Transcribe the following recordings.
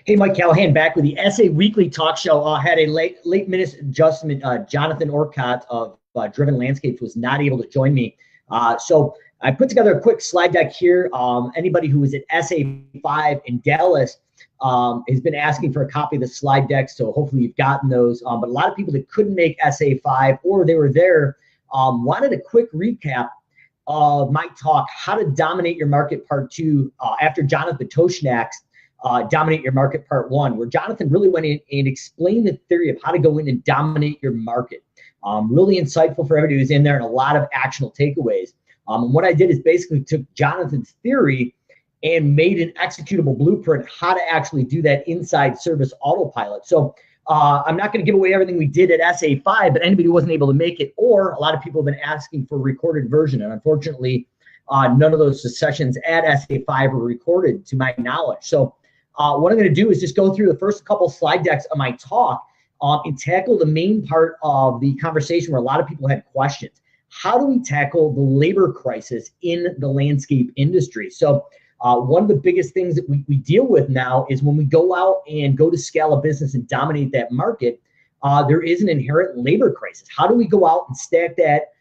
Hey, Mike Callahan back with the SA Weekly Talk Show. Had a late minute adjustment. Jonathan Orcott of Driven Landscapes was not able to join me. So I put together a quick slide deck here. Anybody who was at SA5 in Dallas has been asking for a copy of the slide deck, so hopefully you've gotten those. But a lot of people that couldn't make SA5 or they were there wanted a quick recap of my talk, How to Dominate Your Market Part 2, after Jonathan Toshnak's Dominate Your Market Part 1, where Jonathan really went in and explained the theory of how to go in and dominate your market. Really insightful for everybody who's in there and a lot of actionable takeaways. And what I did is basically took Jonathan's theory and made an executable blueprint how to actually do that inside Service Autopilot. So I'm not going to give away everything we did at SA5, but anybody who wasn't able to make it, or a lot of people have been asking for a recorded version, and unfortunately, none of those sessions at SA5 were recorded to my knowledge. So what I'm going to do is just go through the first couple slide decks of my talk and tackle the main part of the conversation where a lot of people had questions. How do we tackle the labor crisis in the landscape industry? So one of the biggest things that we deal with now is when we go out and go to scale a business and dominate that market, there is an inherent labor crisis. How do we go out and stack that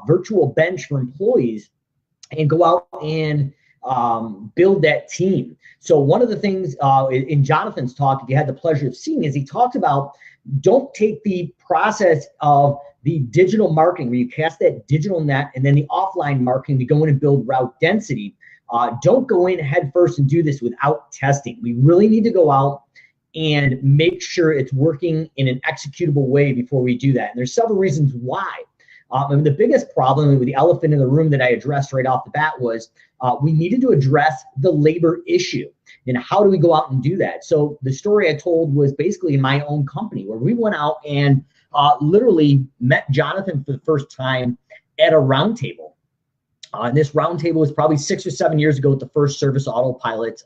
virtual bench for employees and go out and build that team? So one of the things in Jonathan's talk, if you had the pleasure of seeing, is he talked about don't take the process of the digital marketing where you cast that digital net and then the offline marketing to go in and build route density. Don't go in head first and do this without testing. We really need to go out and make sure it's working in an executable way before we do that. And there's several reasons why. And the biggest problem with the elephant in the room that I addressed right off the bat was we needed to address the labor issue. And how do we go out and do that? So the story I told was basically in my own company where we went out and literally met Jonathan for the first time at a roundtable. And this roundtable was probably 6 or 7 years ago at the first Service Autopilot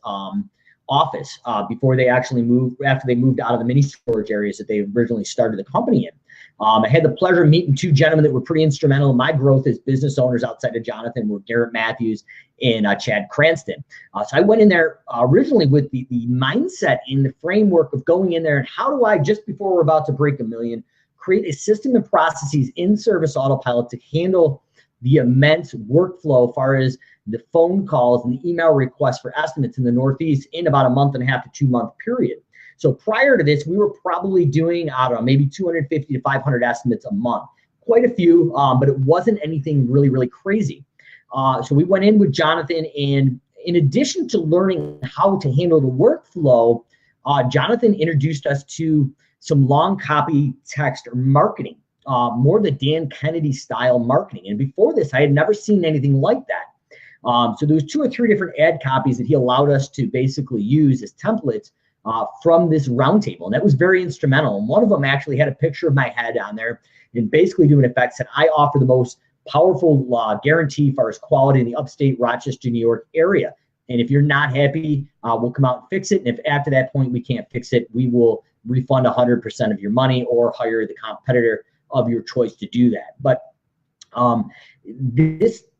office before they actually moved, after they moved out of the mini storage areas that they originally started the company in. I had the pleasure of meeting two gentlemen that were pretty instrumental in my growth as business owners outside of Jonathan, were Garrett Matthews and Chad Cranston. So I went in there originally with the mindset in the framework of going in there and how do I, just before we're about to break $1 million, create a system and processes in Service Autopilot to handle the immense workflow as far as the phone calls and the email requests for estimates in the Northeast in about a 1.5 to 2 month period. So prior to this, we were probably doing, I don't know, maybe 250 to 500 estimates a month. Quite a few, but it wasn't anything really, really crazy. So we went in with Jonathan, and in addition to learning how to handle the workflow, Jonathan introduced us to some long copy text or marketing, more the Dan Kennedy style marketing. And before this, I had never seen anything like that. So there was 2 or 3 different ad copies that he allowed us to basically use as templates from this roundtable, and that was very instrumental. And one of them actually had a picture of my head on there, and basically doing effects that I offer the most powerful guarantee as far as quality in the upstate Rochester, New York area. And if you're not happy, we'll come out and fix it. And if after that point we can't fix it, we will refund 100% of your money or hire the competitor of your choice to do that. But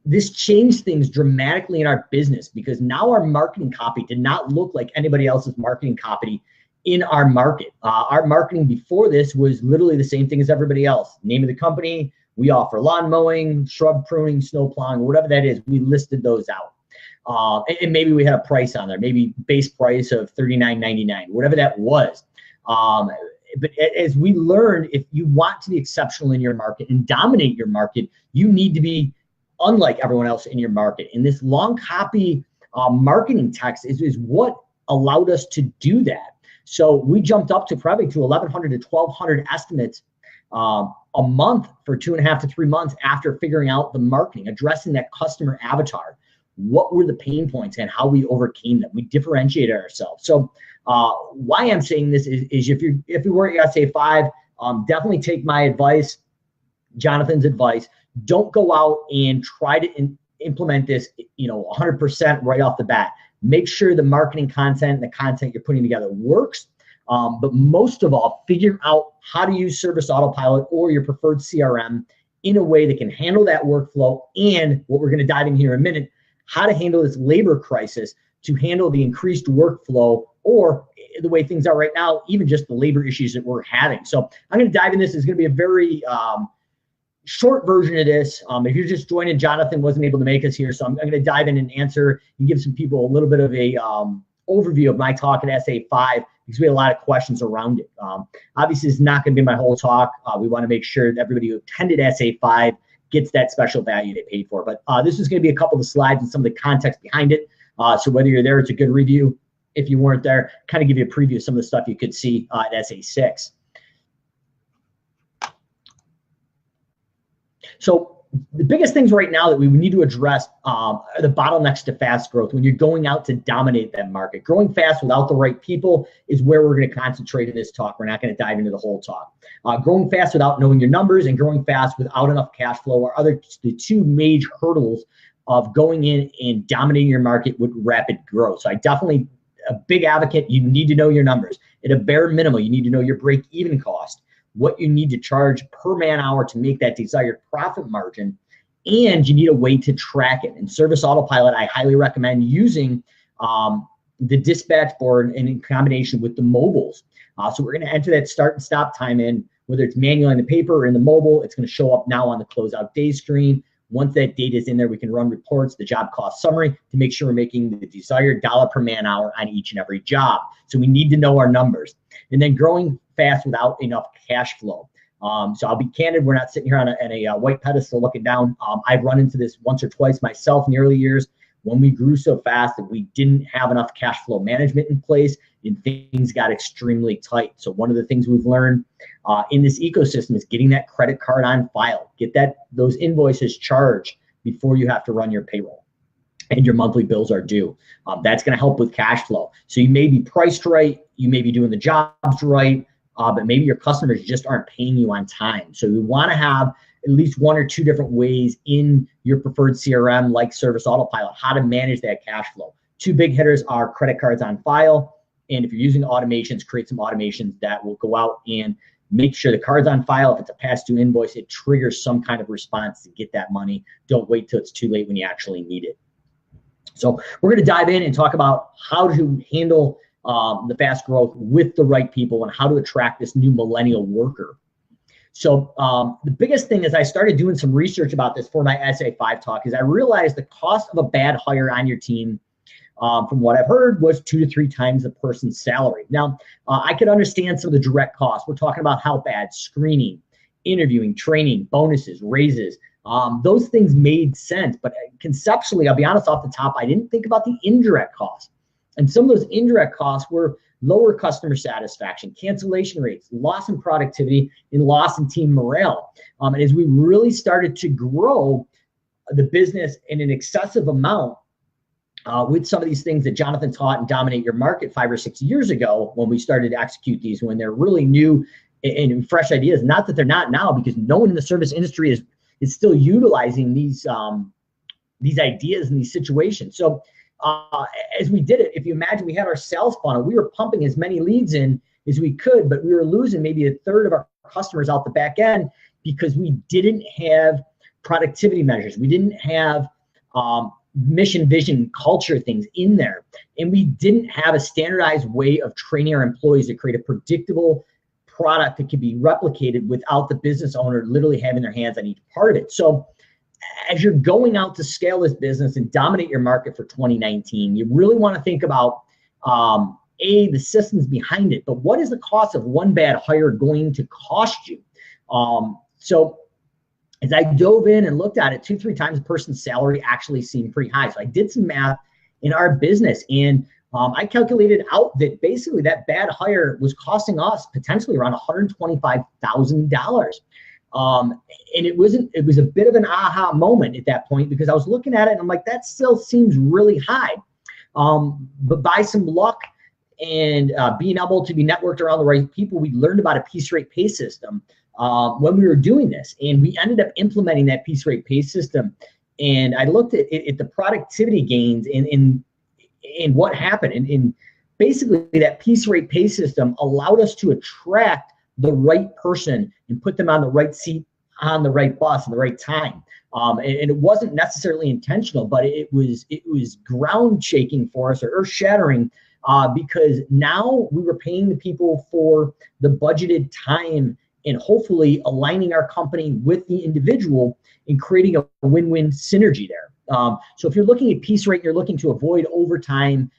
this changed things dramatically in our business, because now our marketing copy did not look like anybody else's marketing copy in our market. Our marketing before this was literally the same thing as everybody else. Name of the company, we offer lawn mowing, shrub pruning, snow plowing, whatever that is, we listed those out. And maybe we had a price on there, maybe base price of $39.99, whatever that was. But as we learned, if you want to be exceptional in your market and dominate your market, you need to be unlike everyone else in your market. And this long copy marketing text is what allowed us to do that. So we jumped up to probably to 1,100 to 1,200 estimates a month for 2.5 to 3 months after figuring out the marketing, addressing that customer avatar. What were the pain points and how we overcame them? We differentiated ourselves. So why I'm saying this is if you were at SA5, definitely take my advice, Jonathan's advice. Don't go out and try to implement this, 100% right off the bat. Make sure the marketing content and the content you're putting together works. But most of all, figure out how to use Service Autopilot or your preferred CRM in a way that can handle that workflow, and what we're going to dive in here in a minute, how to handle this labor crisis to handle the increased workflow, or the way things are right now, even just the labor issues that we're having. So I'm going to dive in this. It's going to be a very short version of this. If you're just joining, Jonathan wasn't able to make us here, so I'm going to dive in and answer and give some people a little bit of a overview of my talk at SA5, because we had a lot of questions around it. Obviously, it's not going to be my whole talk. We want to make sure that everybody who attended SA5 gets that special value they paid for. But this is going to be a couple of the slides and some of the context behind it. So whether you're there, it's a good review. If you weren't there, kind of give you a preview of some of the stuff you could see at SA6. So the biggest things right now that we need to address are the bottlenecks to fast growth when you're going out to dominate that market. Growing fast without the right people is where we're going to concentrate in this talk. We're not going to dive into the whole talk. Growing fast without knowing your numbers and growing fast without enough cash flow are the two major hurdles of going in and dominating your market with rapid growth. So I definitely, a big advocate, you need to know your numbers. At a bare minimum, you need to know your break-even cost, what you need to charge per man hour to make that desired profit margin, and you need a way to track it. And Service Autopilot, I highly recommend using the dispatch board and in combination with the mobiles. So we're going to enter that start and stop time in, whether it's manually on the paper or in the mobile. It's going to show up now on the closeout day screen. Once that data is in there, we can run reports, the job cost summary, to make sure we're making the desired dollar per man hour on each and every job. So we need to know our numbers. And then growing fast without enough cash flow. So I'll be candid, we're not sitting here on a white pedestal looking down. I've run into this once or twice myself in the early years when we grew so fast that we didn't have enough cash flow management in place and things got extremely tight. So one of the things we've learned in this ecosystem is getting that credit card on file. Get those invoices charged before you have to run your payroll and your monthly bills are due. That's going to help with cash flow. So you may be priced right, you may be doing the jobs right, but maybe your customers just aren't paying you on time. So you want to have at least one or two different ways in your preferred CRM like Service Autopilot, how to manage that cash flow. Two big hitters are credit cards on file. And if you're using automations, create some automations that will go out and make sure the card's on file. If it's a past due invoice, it triggers some kind of response to get that money. Don't wait till it's too late when you actually need it. So we're going to dive in and talk about how to handle the fast growth with the right people and how to attract this new millennial worker. So the biggest thing is I started doing some research about this for my SA5 talk is I realized the cost of a bad hire on your team, from what I've heard, was 2 to 3 times the person's salary. Now, I could understand some of the direct costs. We're talking about how bad screening, interviewing, training, bonuses, raises. Those things made sense, but conceptually, I'll be honest off the top, I didn't think about the indirect costs. And some of those indirect costs were lower customer satisfaction, cancellation rates, loss in productivity, and loss in team morale. And as we really started to grow the business in an excessive amount with some of these things that Jonathan taught and Dominate Your Market 5 or 6 years ago when we started to execute these, when they're really new and fresh ideas, not that they're not now, because no one in the service industry is still utilizing these ideas in these situations. So as we did it, if you imagine we had our sales funnel, we were pumping as many leads in as we could, but we were losing maybe a third of our customers out the back end because we didn't have productivity measures. We didn't have mission, vision, culture things in there. And we didn't have a standardized way of training our employees to create a predictable product that could be replicated without the business owner literally having their hands on each part of it. So as you're going out to scale this business and dominate your market for 2019, you really want to think about, the systems behind it, but what is the cost of one bad hire going to cost you? So as I dove in and looked at it, 2-3 times a person's salary actually seemed pretty high. So I did some math in our business, and I calculated out that basically that bad hire was costing us potentially around $125,000. And it was a bit of an aha moment at that point, because I was looking at it and I'm like, that still seems really high. But by some luck and being able to be networked around the right people, we learned about a piece rate pay system when we were doing this, and we ended up implementing that piece rate pay system. And I looked at the productivity gains in what happened, and basically that piece rate pay system allowed us to attract the right person and put them on the right seat on the right bus at the right time. And it wasn't necessarily intentional, but it was ground shaking for us, or earth shattering, because now we were paying the people for the budgeted time and hopefully aligning our company with the individual and creating a win-win synergy there. So if you're looking at piece rate and you're looking to avoid overtime,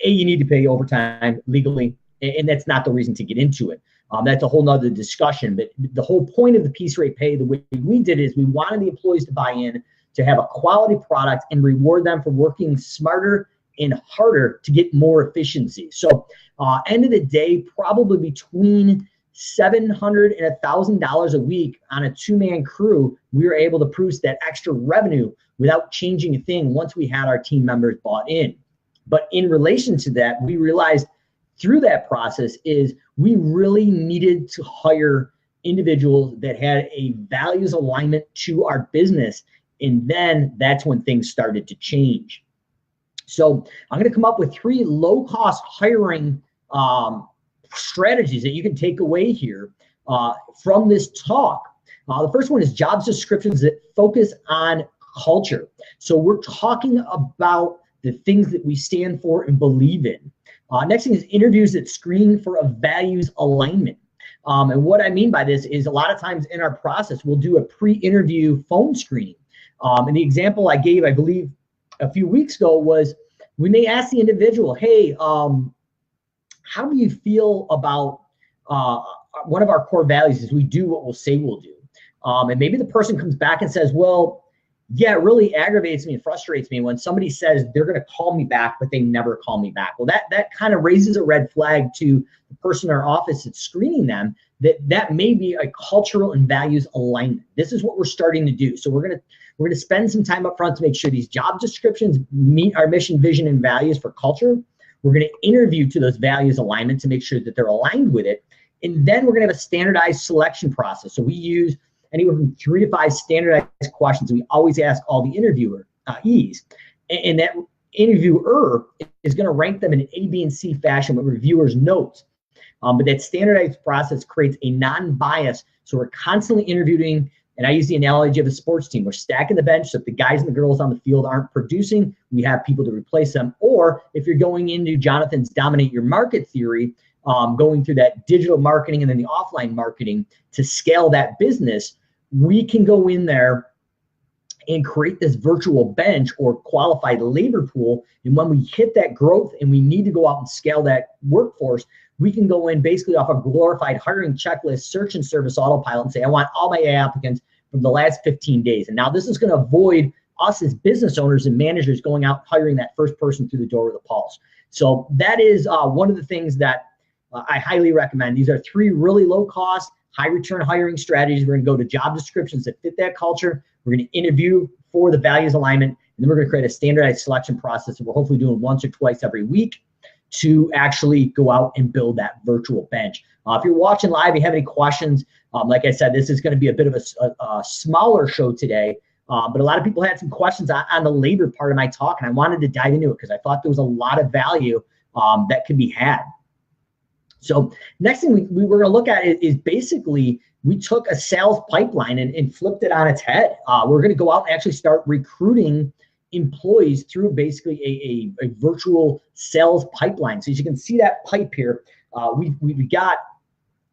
you need to pay overtime legally, and that's not the reason to get into it. That's a whole nother discussion. But the whole point of the piece rate pay, the way we did it, is we wanted the employees to buy in, to have a quality product, and reward them for working smarter and harder to get more efficiency. So end of the day, probably between $700 and $1,000 a week on a two-man crew, we were able to produce that extra revenue without changing a thing once we had our team members bought in. But in relation to that, we realized through that process is we really needed to hire individuals that had a values alignment to our business. And then that's when things started to change. So I'm going to come up with 3 low-cost hiring strategies that you can take away here from this talk. The first one is job descriptions that focus on culture. So we're talking about the things that we stand for and believe in. Next thing is interviews that screen for a values alignment. And what I mean by this is a lot of times in our process, we'll do a pre-interview phone screening. And the example I gave, I believe, a few weeks ago was we may ask the individual, hey, how do you feel about one of our core values is we do what we'll say we'll do. And maybe the person comes back and says, well, yeah, it really aggravates me and frustrates me when somebody says they're going to call me back, but they never call me back. Well, that kind of raises a red flag to the person in our office that's screening them that may be a cultural and values alignment. This is what we're starting to do. So we're going to spend some time up front to make sure these job descriptions meet our mission, vision, and values for culture. We're going to interview to those values alignment to make sure that they're aligned with it. And then we're going to have a standardized selection process. So we use anywhere from 3 to 5 standardized questions. We always ask all the interviewees. And that interviewer is going to rank them in an A, B, and C fashion with reviewers' notes. But that standardized process creates a non-bias. So we're constantly interviewing, and I use the analogy of a sports team. We're stacking the bench so if the guys and the girls on the field aren't producing, we have people to replace them. Or if you're going into Jonathan's Dominate Your Market theory, going through that digital marketing and then the offline marketing to scale that business, we can go in there and create this virtual bench or qualified labor pool. And when we hit that growth and we need to go out and scale that workforce, we can go in basically off a glorified hiring checklist, search and service autopilot, and say, I want all my applicants from the last 15 days. And now this is going to avoid us as business owners and managers going out hiring that first person through the door with a pulse. So that is one of the things that I highly recommend. These are 3 really low cost, high return hiring strategies. We're going to go to job descriptions that fit that culture. We're going to interview for the values alignment, and then we're going to create a standardized selection process that we're hopefully doing once or twice every week to actually go out and build that virtual bench. If you're watching live, you have any questions, like I said, this is going to be a bit of a smaller show today, but a lot of people had some questions on the labor part of my talk, and I wanted to dive into it because I thought there was a lot of value that could be had. So next thing we were going to look at is basically we took a sales pipeline and flipped it on its head. We're going to go out and actually start recruiting employees through basically a virtual sales pipeline. So as you can see that pipe here, we've got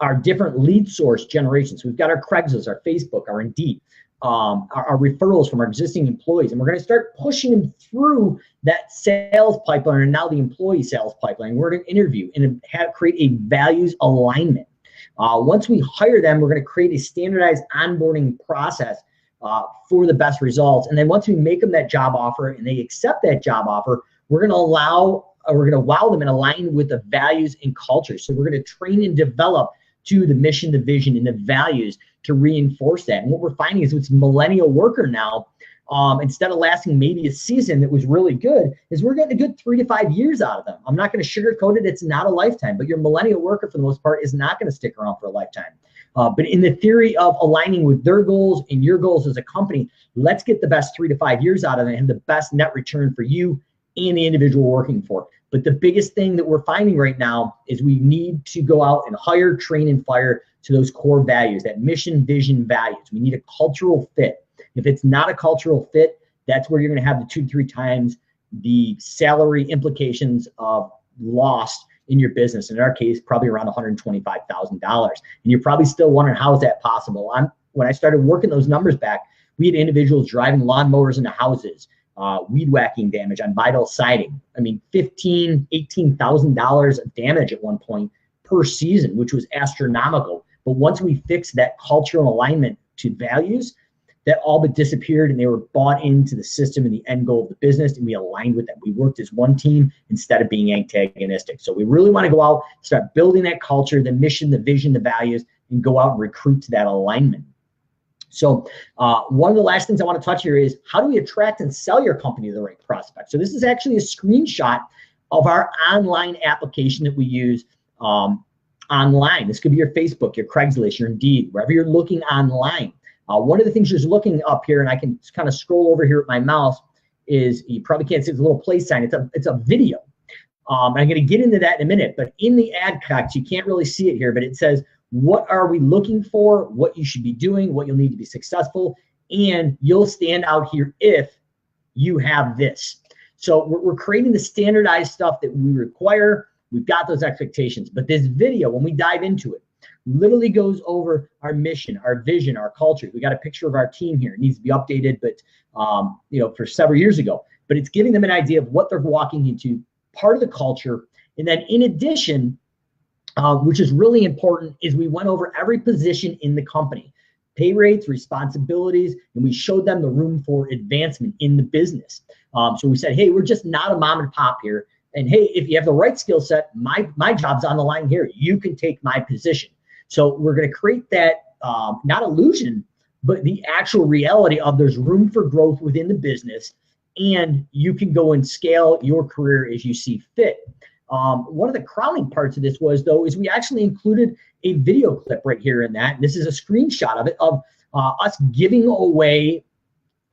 our different lead source generations. We've got our Craigslist, our Facebook, our Indeed, our referrals from our existing employees. And we're going to start pushing them through that sales pipeline and now the employee sales pipeline. We're going to interview and create a values alignment. Once we hire them, we're going to create a standardized onboarding process for the best results. And then once we make them that job offer and they accept that job offer, we're going to wow them and align with the values and culture. So we're going to train and develop to the mission, the vision, and the values to reinforce that. And what we're finding is with millennial worker now, instead of lasting maybe a season that was really good, is we're getting a good 3 to 5 years out of them. I'm not going to sugarcoat it. It's not a lifetime, but your millennial worker for the most part is not going to stick around for a lifetime. But in the theory of aligning with their goals and your goals as a company, let's get the best 3 to 5 years out of it and the best net return for you and the individual working for. But the biggest thing that we're finding right now is we need to go out and hire, train, and fire to those core values, that mission, vision, values. We need a cultural fit. If it's not a cultural fit, that's where you're going to have the 2 to 3 times the salary implications of lost in your business. In our case, probably around $125,000. And you're probably still wondering, how is that possible? When I started working those numbers back, we had individuals driving lawnmowers into houses, weed whacking damage on vinyl siding. I mean, $15,000, $18,000 of damage at one point per season, which was astronomical. But once we fixed that cultural alignment to values, that all but disappeared, and they were bought into the system and the end goal of the business, and we aligned with that. We worked as one team instead of being antagonistic. So we really want to go out, start building that culture, the mission, the vision, the values, and go out and recruit to that alignment. So one of the last things I want to touch here is, how do we attract and sell your company to the right prospect? So this is actually a screenshot of our online application that we use online. This could be your Facebook, your Craigslist, your Indeed, wherever you're looking online. One of the things you're looking up here, and I can kind of scroll over here with my mouse, is, you probably can't see, it's a little play sign. It's a video. I'm going to get into that in a minute, but in the ad text, you can't really see it here, but it says, what are we looking for, what you should be doing, what you'll need to be successful, and you'll stand out here if you have this. So we're creating the standardized stuff that we require. We've got those expectations, but this video, when we dive into it, literally goes over our mission, our vision, our culture. We got a picture of our team here. It needs to be updated, but for several years ago. But it's giving them an idea of what they're walking into, part of the culture. And then in addition, which is really important, is we went over every position in the company, pay rates, responsibilities, and we showed them the room for advancement in the business. So we said, hey, we're just not a mom and pop here. And hey, if you have the right skill set, my job's on the line here. You can take my position. So we're going to create that, not illusion, but the actual reality of there's room for growth within the business, and you can go and scale your career as you see fit. One of the crowning parts of this is we actually included a video clip right here in that. And this is a screenshot of it, of us giving away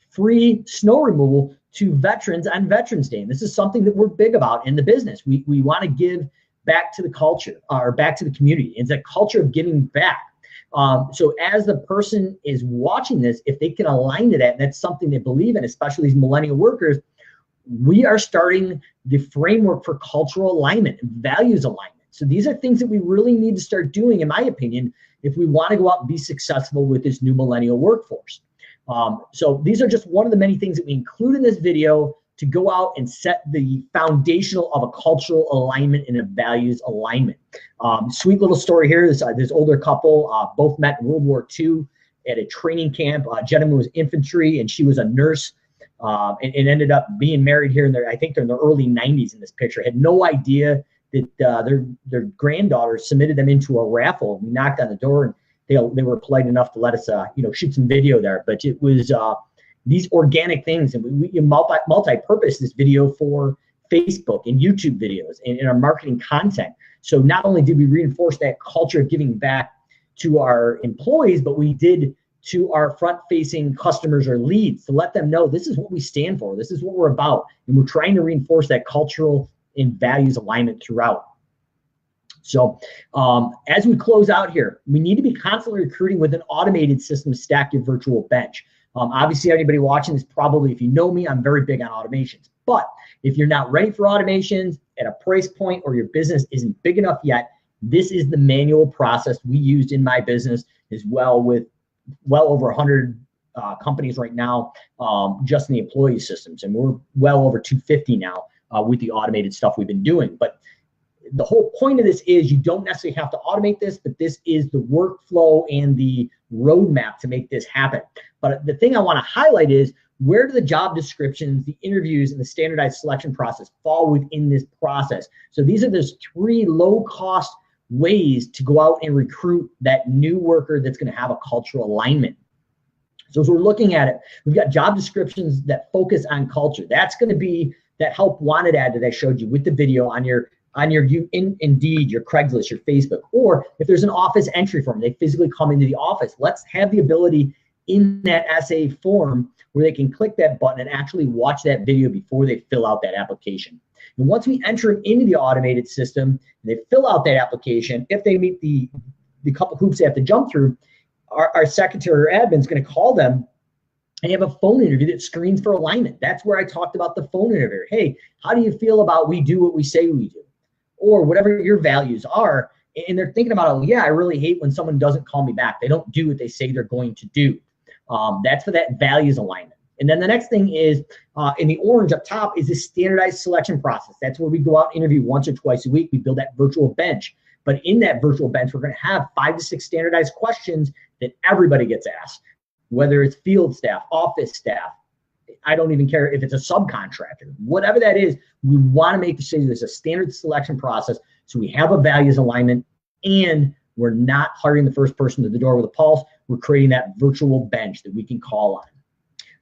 free snow removal to veterans on Veterans Day. And this is something that we're big about in the business. We want to give back to the culture, or back to the community. It's a culture of giving back. So as the person is watching this, if they can align to that, and that's something they believe in, especially these millennial workers, we are starting the framework for cultural alignment and values alignment. So these are things that we really need to start doing, in my opinion, if we want to go out and be successful with this new millennial workforce. So these are just one of the many things that we include in this video to go out and set the foundational of a cultural alignment and a values alignment. Sweet little story here. This older couple both met in World War II at a training camp. A gentleman was infantry and she was a nurse, and ended up being married here in I think they're in their early 90s in this picture. Had no idea that their granddaughter submitted them into a raffle. We knocked on the door and they were polite enough to let us shoot some video there. But it was these organic things, and we multi-purpose this video for Facebook and YouTube videos and in our marketing content. So not only did we reinforce that culture of giving back to our employees, but we did to our front-facing customers or leads to let them know this is what we stand for, this is what we're about, and we're trying to reinforce that cultural and values alignment throughout. So as we close out here, we need to be constantly recruiting with an automated system to stack your virtual bench. Obviously, anybody watching this, probably, if you know me, I'm very big on automations. But if you're not ready for automations at a price point, or your business isn't big enough yet, this is the manual process we used in my business as well, with well over 100 companies right now, just in the employee systems. And we're well over 250 now with the automated stuff we've been doing. But the whole point of this is you don't necessarily have to automate this, but this is the workflow and the roadmap to make this happen. But the thing I want to highlight is, where do the job descriptions, the interviews, and the standardized selection process fall within this process? So these are those 3 low-cost ways to go out and recruit that new worker that's going to have a cultural alignment. So as we're looking at it, we've got job descriptions that focus on culture. That's going to be that help wanted ad that I showed you with the video on your Indeed, your Craigslist, your Facebook. Or if there's an office entry form, they physically come into the office. Let's have the ability in that essay form where they can click that button and actually watch that video before they fill out that application. And once we enter them into the automated system and they fill out that application, if they meet the couple hoops they have to jump through, our secretary or admin is going to call them and you have a phone interview that screens for alignment. That's where I talked about the phone interview. Hey, how do you feel about we do what we say we do? or whatever your values are. And they're thinking about, oh, yeah, I really hate when someone doesn't call me back. They don't do what they say they're going to do. That's for that values alignment. And then the next thing is in the orange up top is the standardized selection process. That's where we go out and interview once or twice a week. We build that virtual bench. But in that virtual bench, we're going to have 5 to 6 standardized questions that everybody gets asked, whether it's field staff, office staff. I don't even care if it's a subcontractor, whatever that is. We want to make sure there's a standard selection process so we have a values alignment and we're not hiring the first person to the door with a pulse. We're creating that virtual bench that we can call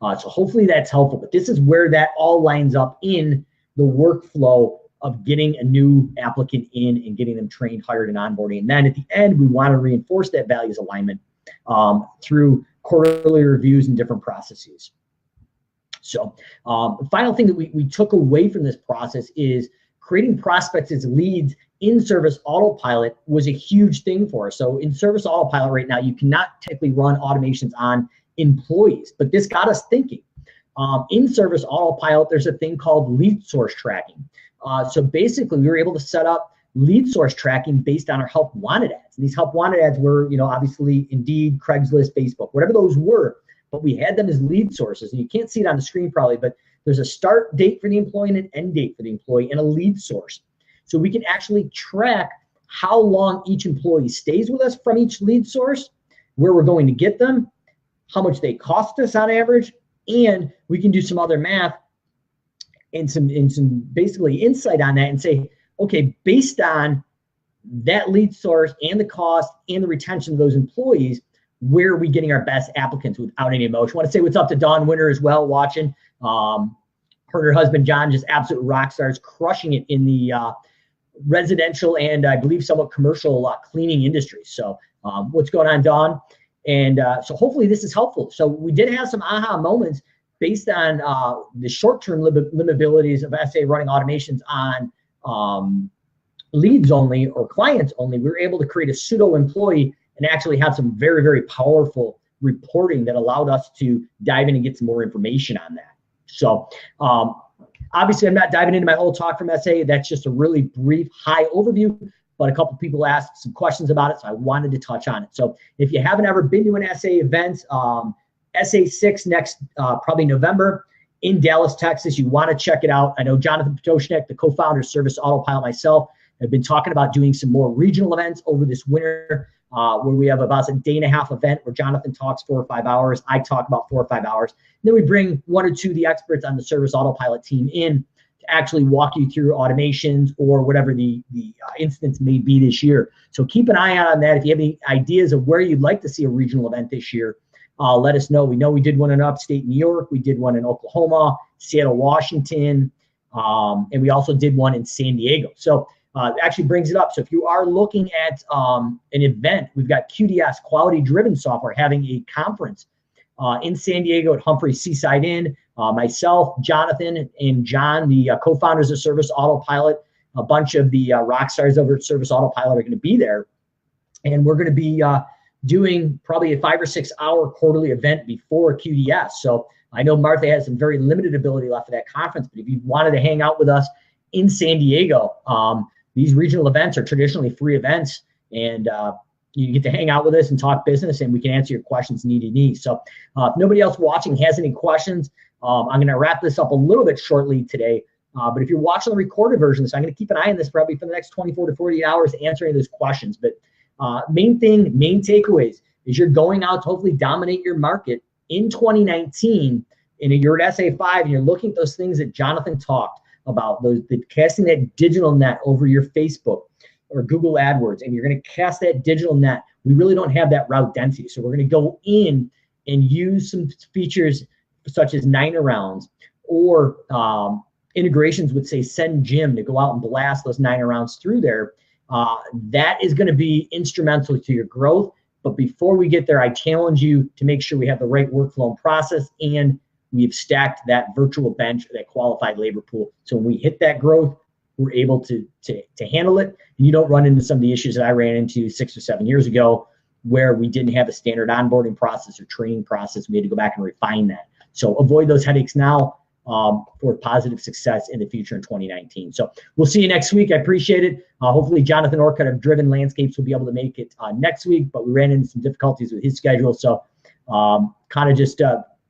on. So hopefully that's helpful, but this is where that all lines up in the workflow of getting a new applicant in and getting them trained, hired, and onboarding. And then at the end, we want to reinforce that values alignment through quarterly reviews and different processes. So the final thing that we took away from this process is creating prospects as leads in Service Autopilot was a huge thing for us. So in Service Autopilot right now, you cannot technically run automations on employees, but this got us thinking. In Service Autopilot, there's a thing called lead source tracking. So basically, we were able to set up lead source tracking based on our help wanted ads. And these help wanted ads were, obviously Indeed, Craigslist, Facebook, whatever those were, but we had them as lead sources. And you can't see it on the screen probably, but there's a start date for the employee and an end date for the employee and a lead source. So we can actually track how long each employee stays with us from each lead source, where we're going to get them, how much they cost us on average, and we can do some other math and some basically insight on that and say, okay, based on that lead source and the cost and the retention of those employees, where are we getting our best applicants without any emotion? I want to say what's up to Dawn Winter as well, watching. Her and her husband, John, just absolute rock stars, crushing it in the residential and I believe somewhat commercial cleaning industry. So what's going on, Dawn? And so hopefully this is helpful. So we did have some aha moments based on the short-term limitabilities of SA running automations on leads only or clients only. We were able to create a pseudo employee and actually have some very, very powerful reporting that allowed us to dive in and get some more information on that. So obviously I'm not diving into my whole talk from SA. That's just a really brief, high overview, but a couple people asked some questions about it, so I wanted to touch on it. So if you haven't ever been to an SA event, SA6 next, probably November in Dallas, Texas, you want to check it out. I know Jonathan Potoshnik, the co-founder of Service Autopilot, myself, have been talking about doing some more regional events over this winter, where we have about a day-and-a-half event where Jonathan talks 4 or 5 hours. I talk about 4 or 5 hours. And then we bring 1 or 2 of the experts on the Service Autopilot team in to actually walk you through automations or whatever the instance may be this year. So keep an eye out on that. If you have any ideas of where you'd like to see a regional event this year, let us know. We know we did one in upstate New York. We did one in Oklahoma, Seattle, Washington, and we also did one in San Diego. So it actually brings it up. So if you are looking at an event, we've got QDS, Quality Driven Software, having a conference in San Diego at Humphrey Seaside Inn. Myself, Jonathan, and John, the co-founders of Service Autopilot, a bunch of the rock stars over at Service Autopilot are going to be there. And we're going to be doing probably a 5 or 6 hour quarterly event before QDS. So I know Martha has some very limited ability left for that conference, but if you wanted to hang out with us in San Diego, these regional events are traditionally free events, and you get to hang out with us and talk business, and we can answer your questions knee. So if nobody else watching has any questions, I'm going to wrap this up a little bit shortly today. But if you're watching the recorded version, so I'm going to keep an eye on this probably for the next 24 to 48 hours answering those questions. But main takeaways is you're going out to hopefully dominate your market in 2019, and you're at SA5 and you're looking at those things that Jonathan talked about, casting that digital net over your Facebook or Google AdWords, and you're going to cast that digital net. We really don't have that route density, so we're going to go in and use some features such as 9-rounds or integrations with, say, SendJim to go out and blast those 9-rounds through there. That is going to be instrumental to your growth. But before we get there, I challenge you to make sure we have the right workflow and process, and we've stacked that virtual bench, that qualified labor pool. So when we hit that growth, we're able to handle it, and you don't run into some of the issues that I ran into 6 or 7 years ago, where we didn't have a standard onboarding process or training process. We had to go back and refine that. So avoid those headaches now. for positive success in the future in 2019. So we'll see you next week. I appreciate it. Hopefully Jonathan Orcutt of Driven Landscapes will be able to make it next week, but we ran into some difficulties with his schedule. So kind of just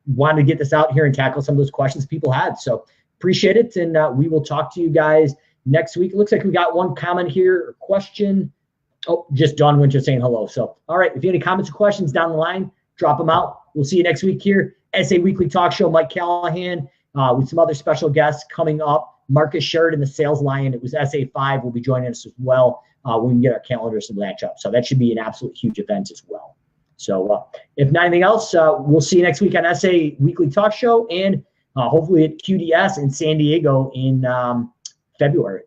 wanted to get this out here and tackle some of those questions people had. So appreciate it. And we will talk to you guys next week. It looks like we got one comment here or question. Oh, just Dawn Winter saying hello. So, all right, if you have any comments or questions down the line, drop them out. We'll see you next week here. SA Weekly Talk Show, Mike Callahan, with some other special guests coming up. Marcus Sheridan, the sales lion. It was SA5 will be joining us as well when we can get our calendars to match up. So that should be an absolute huge event as well. So if not anything else, we'll see you next week on SA Weekly Talk Show and hopefully at QDS in San Diego in February.